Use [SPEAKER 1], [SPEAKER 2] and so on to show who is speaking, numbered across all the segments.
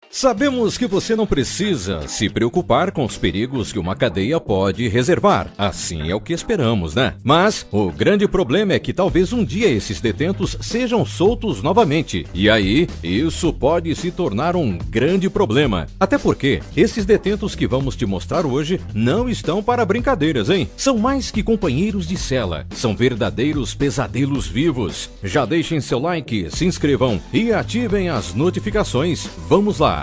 [SPEAKER 1] Sabemos que você não precisa se preocupar com os perigos que uma cadeia pode reservar. Assim é o que esperamos, né? Mas o grande problema é que talvez um dia esses detentos sejam soltos novamente. E aí, isso pode se tornar um grande problema. Até porque esses detentos que vamos te mostrar hoje não estão para brincadeiras, hein? São mais que companheiros de cela. São verdadeiros pesadelos vivos. Já deixem seu like, se inscrevam e ativem as notificações. Vamos lá!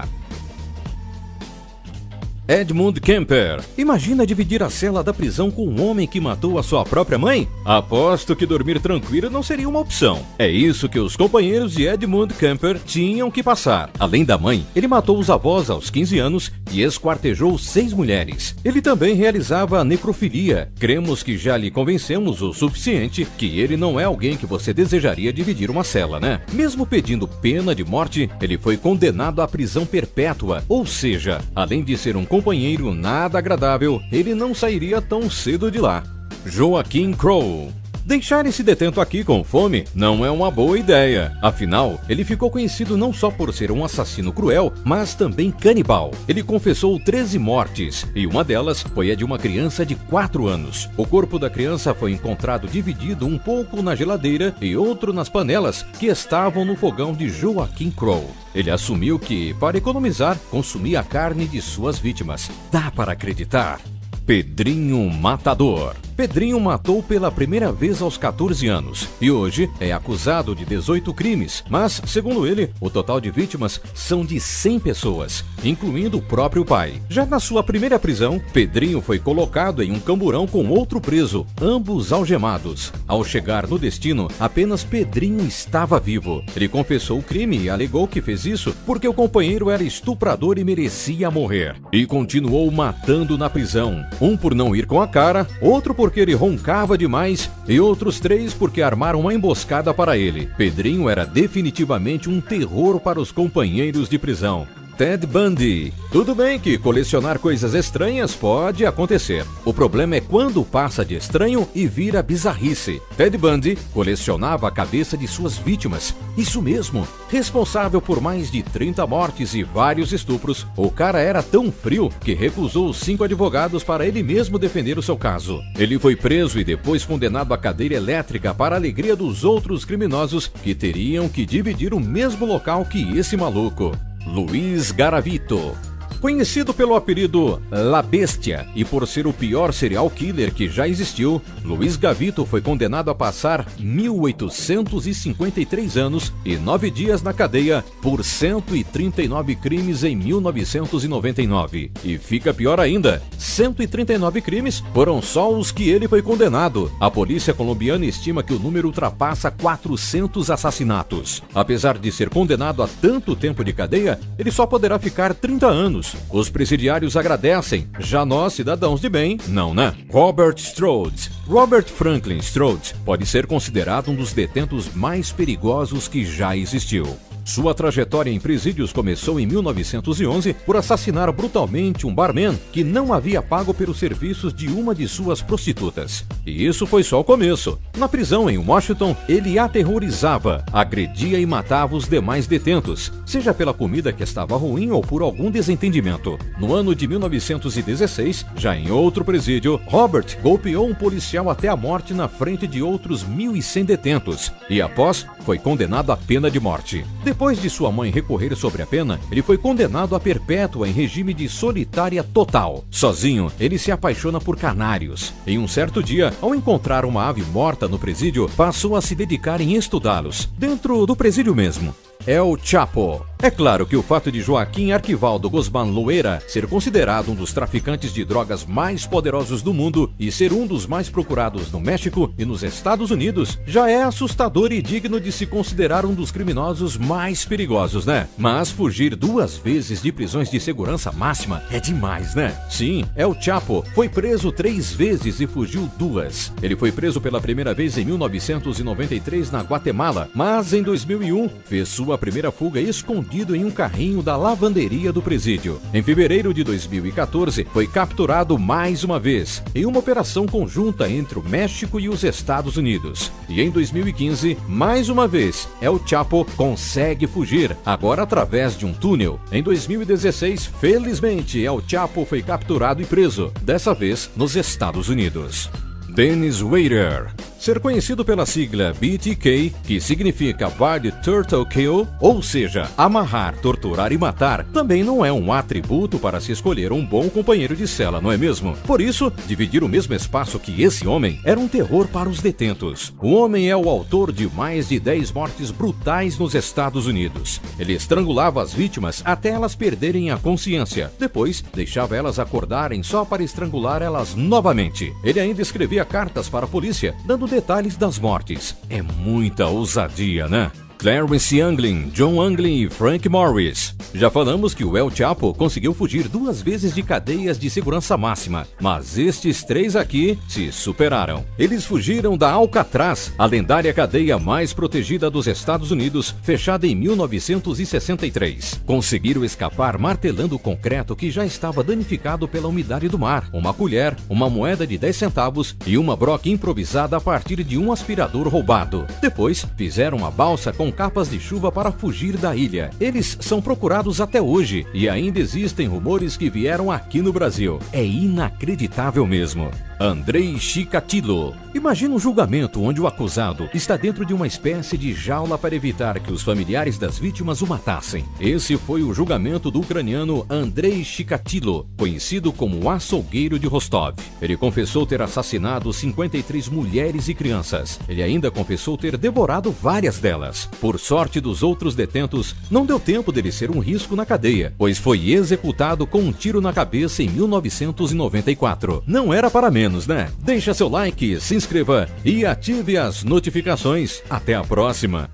[SPEAKER 1] Edmund Kemper. Imagina dividir a cela da prisão com um homem que matou a sua própria mãe? Aposto que dormir tranquilo não seria uma opção. É isso que os companheiros de Edmund Kemper tinham que passar. Além da mãe, ele matou os avós aos 15 anos e esquartejou 6 mulheres. Ele também realizava necrofilia. Cremos que já lhe convencemos o suficiente que ele não é alguém que você desejaria dividir uma cela, né? Mesmo pedindo pena de morte, ele foi condenado à prisão perpétua. Ou seja, além de ser um companheiro nada agradável, ele não sairia tão cedo de lá. Joaquim Crowe. Deixar esse detento aqui com fome não é uma boa ideia. Afinal, ele ficou conhecido não só por ser um assassino cruel, mas também canibal. Ele confessou 13 mortes, e uma delas foi a de uma criança de 4 anos. O corpo da criança foi encontrado dividido um pouco na geladeira e outro nas panelas que estavam no fogão de Joaquim Crowe. Ele assumiu que, para economizar, consumia a carne de suas vítimas. Dá para acreditar? Pedrinho Matador. Pedrinho matou pela primeira vez aos 14 anos e hoje é acusado de 18 crimes, mas, segundo ele, o total de vítimas são de 100 pessoas, incluindo o próprio pai. Já na sua primeira prisão, Pedrinho foi colocado em um camburão com outro preso, ambos algemados. Ao chegar no destino, apenas Pedrinho estava vivo. Ele confessou o crime e alegou que fez isso porque o companheiro era estuprador e merecia morrer. E continuou matando na prisão. Um por não ir com a cara, outro porque ele roncava demais e outros 3 porque armaram uma emboscada para ele. Pedrinho era definitivamente um terror para os companheiros de prisão. Ted Bundy. Tudo bem que colecionar coisas estranhas pode acontecer. O problema é quando passa de estranho e vira bizarrice. Ted Bundy colecionava a cabeça de suas vítimas. Isso mesmo, responsável por mais de 30 mortes e vários estupros, o cara era tão frio que recusou 5 advogados para ele mesmo defender o seu caso. Ele foi preso e depois condenado à cadeira elétrica para a alegria dos outros criminosos que teriam que dividir o mesmo local que esse maluco. Luiz Garavito. Conhecido pelo apelido La Bestia e por ser o pior serial killer que já existiu, Luiz Gavito foi condenado a passar 1.853 anos e 9 dias na cadeia por 139 crimes em 1999. E fica pior ainda, 139 crimes foram só os que ele foi condenado. A polícia colombiana estima que o número ultrapassa 400 assassinatos. Apesar de ser condenado a tanto tempo de cadeia, ele só poderá ficar 30 anos. Os presidiários agradecem, já nós, cidadãos de bem, não, né? Robert Strode. Robert Franklin Strode pode ser considerado um dos detentos mais perigosos que já existiu. Sua trajetória em presídios começou em 1911 por assassinar brutalmente um barman que não havia pago pelos serviços de uma de suas prostitutas. E isso foi só o começo. Na prisão em Washington, ele aterrorizava, agredia e matava os demais detentos, seja pela comida que estava ruim ou por algum desentendimento. No ano de 1916, já em outro presídio, Robert golpeou um policial até a morte na frente de outros 1.100 detentos e, após, foi condenado à pena de morte. Depois de sua mãe recorrer sobre a pena, ele foi condenado a perpétua em regime de solitária total. Sozinho, ele se apaixona por canários. Em um certo dia, ao encontrar uma ave morta no presídio, passou a se dedicar em estudá-los, dentro do presídio mesmo. El Chapo. É claro que o fato de Joaquim Arquivaldo Guzmán Loera ser considerado um dos traficantes de drogas mais poderosos do mundo e ser um dos mais procurados no México e nos Estados Unidos já é assustador e digno de se considerar um dos criminosos mais perigosos, né? Mas fugir 2 vezes de prisões de segurança máxima é demais, né? Sim, El Chapo foi preso 3 vezes e fugiu 2. Ele foi preso pela primeira vez em 1993 na Guatemala, mas em 2001 fez sua primeira fuga escondida escondido em um carrinho da lavanderia do presídio. Em fevereiro de 2014, foi capturado mais uma vez, em uma operação conjunta entre o México e os Estados Unidos. E em 2015, mais uma vez, El Chapo consegue fugir, agora através de um túnel. Em 2016, felizmente, El Chapo foi capturado e preso, dessa vez nos Estados Unidos. Dennis Rader. Ser conhecido pela sigla BTK, que significa Body Turtle Kill, ou seja, amarrar, torturar e matar, também não é um atributo para se escolher um bom companheiro de cela, não é mesmo? Por isso, dividir o mesmo espaço que esse homem era um terror para os detentos. O homem é o autor de mais de 10 mortes brutais nos Estados Unidos. Ele estrangulava as vítimas até elas perderem a consciência. Depois, deixava elas acordarem só para estrangular elas novamente. Ele ainda escrevia cartas para a polícia, dando detalhes das mortes. É muita ousadia, né? Clarence Anglin, John Anglin e Frank Morris. Já falamos que o El Chapo conseguiu fugir 2 vezes de cadeias de segurança máxima, mas estes 3 aqui se superaram. Eles fugiram da Alcatraz, a lendária cadeia mais protegida dos Estados Unidos, fechada em 1963. Conseguiram escapar martelando o concreto que já estava danificado pela umidade do mar, uma colher, uma moeda de 10 centavos e uma broca improvisada a partir de um aspirador roubado. Depois, fizeram a balsa com capas de chuva para fugir da ilha. Eles são procurados até hoje e ainda existem rumores que vieram aqui no Brasil. É inacreditável mesmo. Andrei Chikatilo. Imagina um julgamento onde o acusado está dentro de uma espécie de jaula para evitar que os familiares das vítimas o matassem. Esse foi o julgamento do ucraniano Andrei Chikatilo, conhecido como o açougueiro de Rostov. Ele confessou ter assassinado 53 mulheres e crianças. Ele ainda confessou ter devorado várias delas. Por sorte dos outros detentos, não deu tempo dele ser um risco na cadeia, pois foi executado com um tiro na cabeça em 1994. Não era para menos, né? Deixa seu like, se inscreva e ative as notificações. Até a próxima!